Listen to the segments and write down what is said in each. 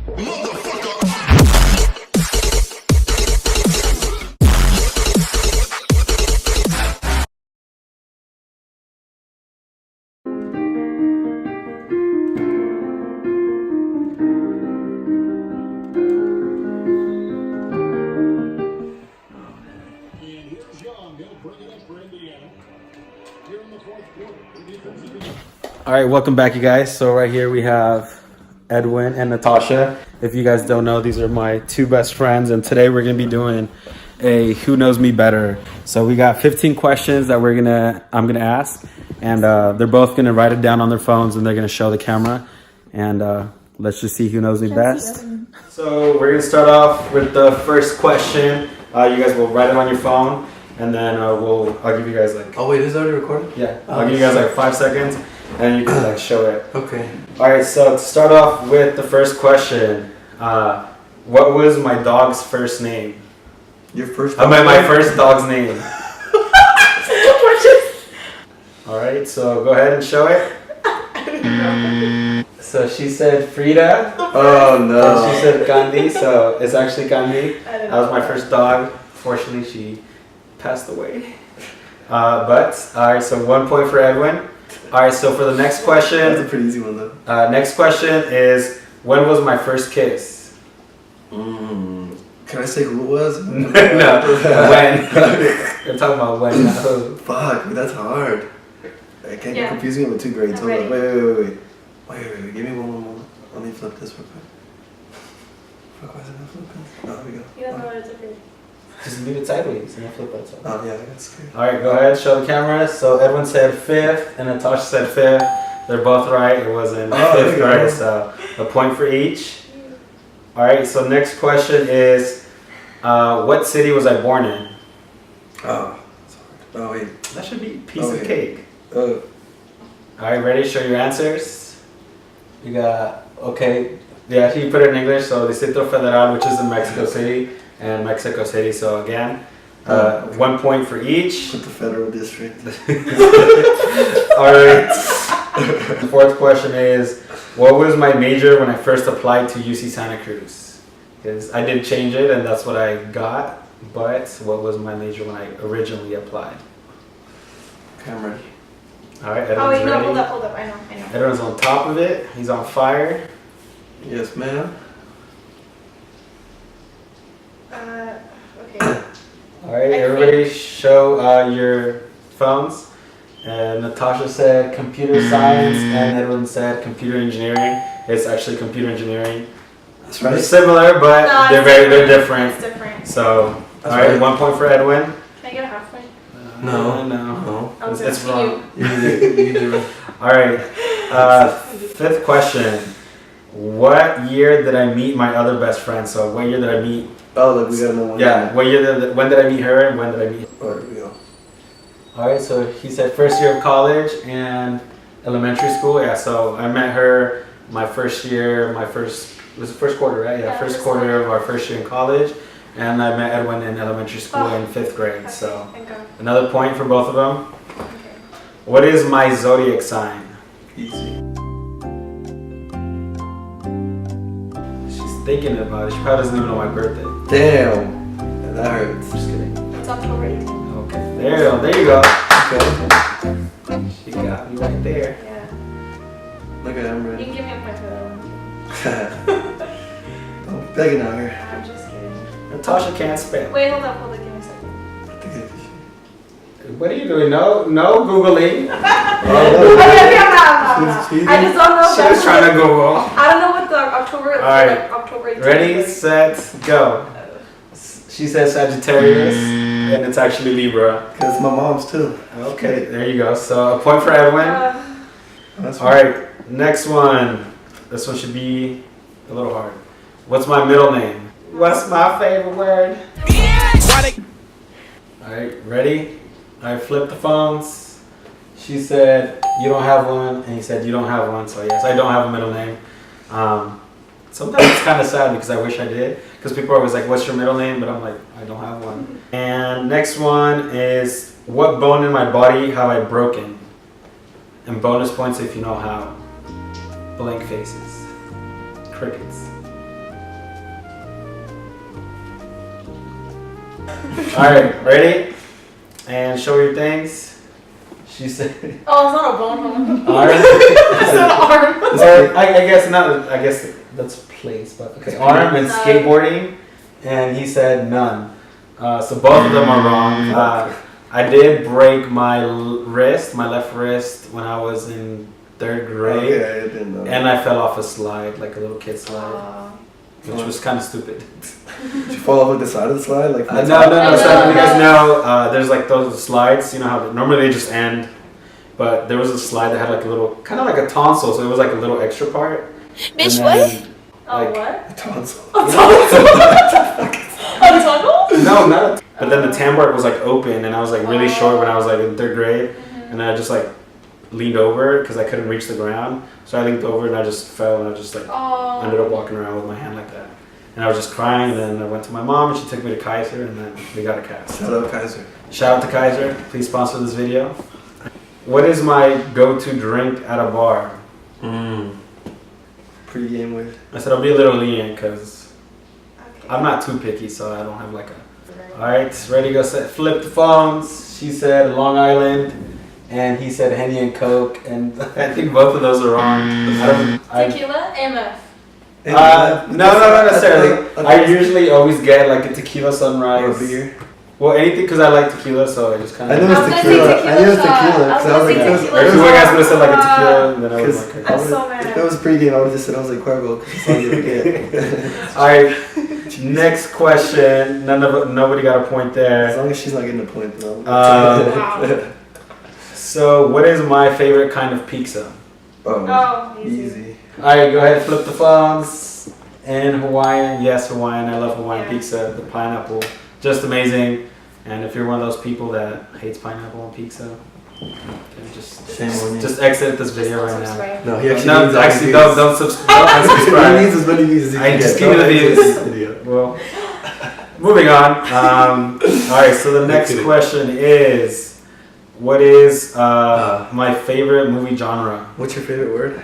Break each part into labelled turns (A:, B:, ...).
A: All right, welcome back, you guys. So right here we have Edwin and Natasha. If you guys don't know, these are my two best friends, and today we're gonna be doing a Who Knows Me Better. So we got 15 questions that I'm gonna ask, and they're both gonna write it down on their phones, and they're gonna show the camera, and let's just see who knows me best. So we're gonna start off with the first question. You guys will write it on your phone, and then I'll give you guys like.
B: Oh wait, is it already recorded?
A: Yeah, I'll give you guys like 5 seconds. And you can like show it.
B: Okay.
A: Alright, so to start off with the first question, what was my dog's first name?
B: Your first
A: dog my first dog's name. Alright, so go ahead and show it. So she said Frida.
B: Oh no.
A: And she said Gandhi, so it's actually Gandhi. That was my first dog. Fortunately, she passed away. Alright, so 1 point for Edwin. Alright, so for the next question...
B: That's a pretty easy one though.
A: Next question is, when was my first kiss?
B: Can I say who it was?
A: No, when. You're talking about when, not who.
B: Fuck, that's hard. I can't get confusing it with 2 grades. Hold on, wait. Give me one moment. Let me flip this real quick. Fuck, why is it not flipping? Oh, there we go.
C: You don't know what it's okay.
A: Just leave it sideways and then flip it.
B: Oh yeah, that's good.
A: Alright, go ahead, show the camera. So Edwin said 5th and Natasha said 5th. They're both right. It was in 5th grade, so a point for each. Alright, so next question is, what city was I born in?
B: Oh, sorry. Oh wait.
A: That should be a piece of cake.
B: Oh.
A: Alright, ready? Show your answers. You got, okay. Yeah, he put it in English, so Distrito Federal, which is in Mexico City. And Mexico City, so again, 1 point for each.
B: Put the federal district.
A: Alright. The fourth question is, what was my major when I first applied to UC Santa Cruz? Because I did change it and that's what I got, but what was my major when I originally applied?
B: Okay, I'm ready.
A: Alright,
C: Edwin's
A: ready.
C: hold up, I know.
A: Edwin's on top of it, he's on fire.
B: Yes, ma'am.
C: Okay.
A: Alright, everybody show your phones. And Natasha said computer science and Edwin said computer engineering. It's actually computer engineering.
B: That's right.
A: They're similar, but
C: No,
A: they're different.
C: It's different.
A: So,
B: alright,
A: right. 1 point for Edwin.
C: Can I get a half point?
B: No.
A: It's wrong.
B: You did it.
A: Alright, 5th question. What year did I meet my other best friend? So what year did I meet?
B: Oh, look, we gotta know one.
A: Yeah, when did I meet her and when did I meet?
B: Oh, there we go.
A: Alright, so he said first year of college and elementary school. Yeah, so I met her my first year, it was the first quarter, right? Yeah, first quarter of our first year in college. And I met Edwin in elementary school in 5th grade.
C: Okay,
A: so
C: another
A: point for both of them.
C: Okay.
A: What is my zodiac sign?
B: Easy.
A: She's thinking about it. She probably doesn't even know my birthday.
B: Damn. That hurts.
A: Just kidding.
C: It's October 18th.
A: Okay. There you go.
B: Okay.
A: She got me right there.
C: Yeah.
B: Okay, I'm
C: You
B: ready.
C: can give me a point for that one.
B: Don't beg it out here.
C: I'm just kidding.
A: Natasha can't spell.
C: Wait, hold up, give me a second.
A: What are you doing? No Googling.
C: Okay, I just don't know.
A: She was trying to Google.
C: I don't know what the October.
A: Alright.
C: October 18th.
A: Ready, set, go. She says Sagittarius, and it's actually Libra.
B: Cause my mom's too.
A: Okay, there you go. So a point for Edwin.
B: That's
A: Alright, next one. This one should be a little hard. What's my middle name? What's my favorite word? Alright, ready? I flipped the phones. She said, you don't have one, and he said, you don't have one. So yes, I don't have a middle name. Sometimes it's kind of sad because I wish I did. Because people are always like, what's your middle name? But I'm like, I don't have one. And next one is, what bone in my body have I broken? And bonus points if you know how. Blank faces. Crickets. Alright, ready? And show your things. She said.
C: Oh, it's not a bone.
A: Arm.
C: It's not an arm.
A: Or I guess not. I guess that's place, but okay. Arm and skateboarding, and he said none. So both of them are wrong. I did break my wrist, my left wrist, when I was in 3rd grade,
B: Okay, I didn't know.
A: and I fell off a slide, like a little kid slide, which was kind of stupid.
B: Did you fall off like the side of the slide? Like
A: No. So because now there's like those slides. You know how normally they just end, but there was a slide that had like a little, kind of like a tonsil, so it was like a little extra part.
D: Bitch, what?
A: Like,
C: what?
B: A tonsil.
C: A tonsil? A tonsil?
A: No, not. But then the tambour was like open, and I was like really short when I was like in 3rd grade, and I just like leaned over because I couldn't reach the ground. So I leaned over and I just fell, and I just like ended up walking around with my hand like that. And I was just crying, and then I went to my mom, and she took me to Kaiser, and then we got a cast.
B: Shout out Kaiser.
A: Shout out to Kaiser. Please sponsor this video. What is my go-to drink at a bar?
B: Pre-game with.
A: I said I'll be a little lenient because I'm not too picky, so I don't have like a... Alright, ready, go, set, flip the phones. She said Long Island, and he said Henny and Coke, and I think both of those are wrong.
C: Tequila? MF.
A: No, not necessarily. I usually always get like a tequila sunrise.
B: Or beer.
A: Well, anything because I like tequila, so I just kind
B: I
A: of...
B: knew it was tequila. I knew it was tequila.
C: I was
B: Because I was like,
C: gonna
B: it was,
C: say
A: Or if you guys would have said like a tequila, and then I was
B: Because
A: like...
C: I'm so mad.
B: if it was pre-game, I would have just said I was like Cuervo. Because it's all you would get.
A: Alright, next question. Nobody got a point
B: As
A: there.
B: long as she's not getting a point, though.
C: Wow.
A: So, what is my favorite kind of pizza?
C: Oh,
B: Easy.
A: Alright, go ahead, flip the phones. And Hawaiian, yes, Hawaiian. I love Hawaiian pizza. The pineapple, just amazing. And if you're one of those people that hates pineapple on pizza, then
B: Shame on you.
A: just exit this video right now.
B: No, he actually
A: No,
B: needs
A: actually,
B: all
A: don't
B: the
A: subscribe.
B: He needs as many views as he
A: I
B: can
A: just
B: get.
A: give you the
B: Don't exit
A: views.
B: this video.
A: Well, moving on. Alright, so the next question is, what is my favorite movie genre?
B: What's your favorite word?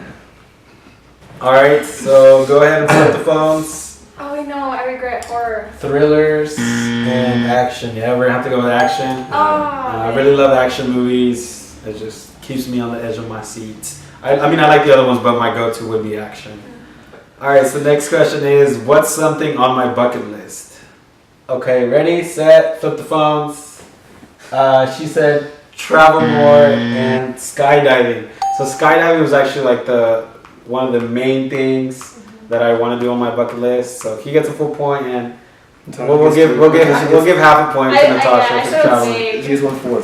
A: Alright, so go ahead and flip the phones.
C: Oh, I know. I regret horror.
A: Thrillers and action. Yeah, we're gonna have to go with action. I really love action movies. It just keeps me on the edge of my seat. I mean, I like the other ones, but my go-to would be action. Alright, so the next question is, what's something on my bucket list? Okay, ready, set, flip the phones. She said travel more and skydiving. So skydiving was actually like one of the main things that I want to do on my bucket list. So he gets a full point, and we'll give half a point to Natasha for traveling.
B: She gets 1/4.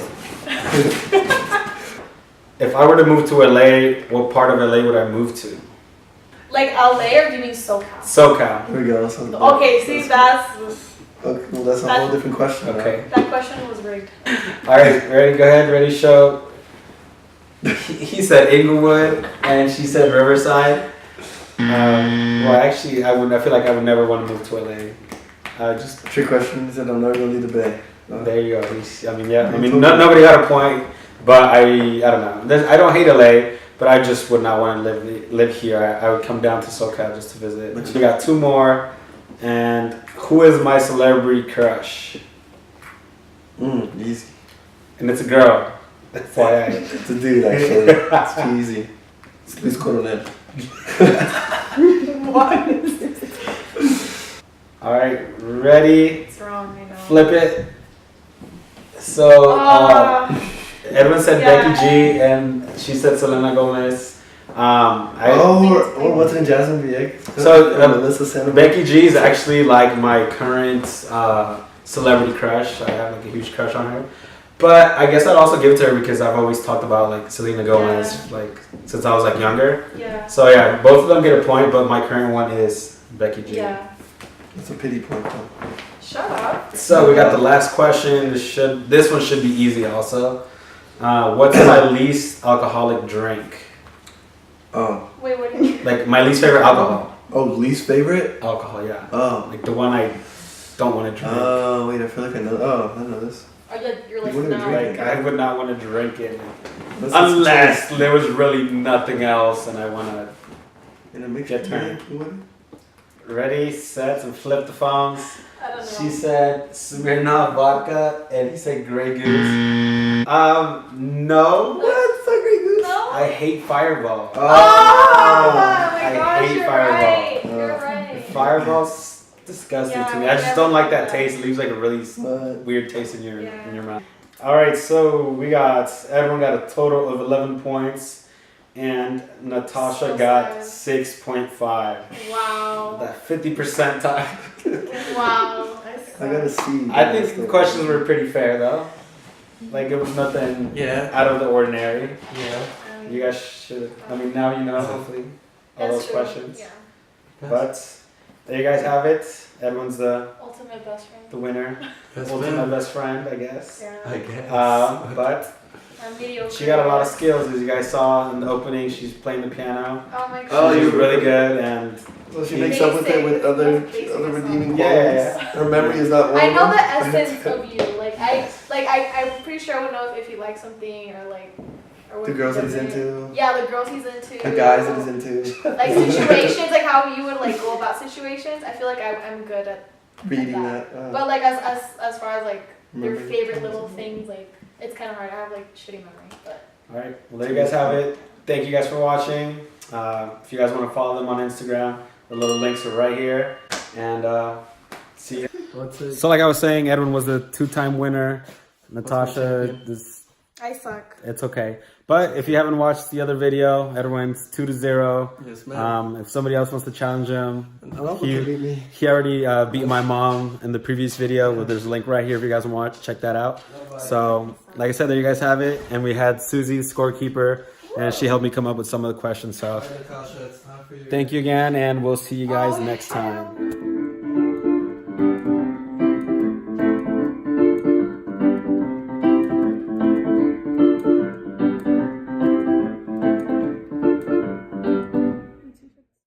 A: If I were to move to LA, what part of LA would I move to?
C: Like LA, or do you mean SoCal?
A: SoCal.
B: Here we go.
C: Okay, see, that's...
B: Okay, well, that's a whole different question.
A: Okay.
C: That question was rigged.
A: Alright, ready, go ahead, ready, show. He said Inglewood, and she said Riverside. Well, actually, I feel like I would never want to move to LA. Just
B: trick question. He said I'm never gonna leave the Bay.
A: There you go. Nobody got a point, but I don't know. I don't hate LA, but I just would not want to live here. I would come down to SoCal just to visit. But we got 2 more, and who is my celebrity crush?
B: Easy.
A: And it's a girl. FYI.
B: It's a dude, actually. It's too easy. It's Luis Coronel.
C: What is this?
A: Alright, ready?
C: It's wrong, I know.
A: Flip it. So, Edwin said Becky G, and she said Selena Gomez.
B: What's in Jasmine Vieg?
A: So, Becky G is actually like my current celebrity crush. I have like a huge crush on her. But I guess I'd also give it to her because I've always talked about like Selena Gomez like since I was like younger.
C: Yeah.
A: So yeah, both of them get a point, but my current one is Becky G.
C: Yeah.
B: That's a pity point though.
C: Shut up.
A: So we got the last question. This one should be easy also. What's my least alcoholic drink?
B: Oh.
C: Wait, what do you mean?
A: Like my least favorite alcohol.
B: Oh, least favorite?
A: Alcohol, yeah.
B: Oh.
A: Like the one I don't want to drink.
B: Oh, wait, I feel like I know. Oh, I know this.
C: You're like,
B: What are we
C: no.
B: drinking?
A: Like I would not want to drink it unless there was really nothing else and I want to.
B: In a mixed
A: Get turned.
B: drink?
A: Ready, set, and flip the phones.
C: don't know.
A: She said Smirnoff vodka, and he said Grey Goose. No.
B: What's a Grey Goose?
C: No?
A: I hate Fireball.
C: Oh my
A: I
C: gosh,
A: hate
C: you're
A: Fireball.
C: right. You're right.
A: Fireball's disgusting
C: Yeah,
A: to me. I just
C: I've
A: don't like
C: never
A: that
C: had
A: taste. It leaves like a really
B: What?
A: weird taste in your
C: Yeah.
A: mouth. All right, so everyone got a total of 11 points, and Natasha
C: So
A: got
C: sad.
A: 6.5.
C: Wow.
A: That 50% tie.
C: Wow.
B: I got a C.
A: I think the questions were pretty fair though. Like it was nothing
B: Yeah.
A: out of the ordinary.
B: Yeah.
A: You guys should. I mean, now you know hopefully all
C: That's
A: those
C: true.
A: questions.
C: Yeah.
A: But there you guys have it. Edwin's the
C: Ultimate best friend.
A: winner.
B: Best
A: Ultimate
B: friend.
A: best friend, I guess.
C: Yeah.
B: I guess.
A: But
C: I'm mediocre.
A: she got a lot of skills, as you guys saw in the opening. She's playing the piano.
C: Oh my god.
B: Oh,
A: She's
B: you
A: really good, and
B: Well, she makes up with it with other redeeming qualities.
A: Yeah.
B: Her memory is not one.
C: I know
B: of
C: the
B: them.
C: essence of you. I'm pretty sure I would know if you like something or what
B: The girls that he's
C: doesn't.
B: into.
C: Yeah, the girls he's into.
B: The guys that he's into.
C: Like situations, like how you would like go about situations. I feel like I'm good at
B: Reading
C: that.
B: that.
C: But like as far as like your
B: Remembering
C: favorite
B: things.
C: little things, like it's kind of hard. I have like shitty memory, but.
A: all right. Well, there you guys have it. Thank you guys for watching. If you guys want to follow them on Instagram, the little links are right here. And see you. So like I was saying, Edwin was the 2-time winner. Natasha,
C: I suck.
A: it's okay. But if you haven't watched the other video, Edwin's 2-0.
B: Yes, ma'am.
A: If somebody else wants to challenge him,
B: Oh, beat me.
A: he already beat my mom in the previous video. Well, there's a link right here if you guys want to check that out. So like I said, there you guys have it. And we had Susie, scorekeeper, and she helped me come up with some of the questions. So thank you again, and we'll see you guys next time.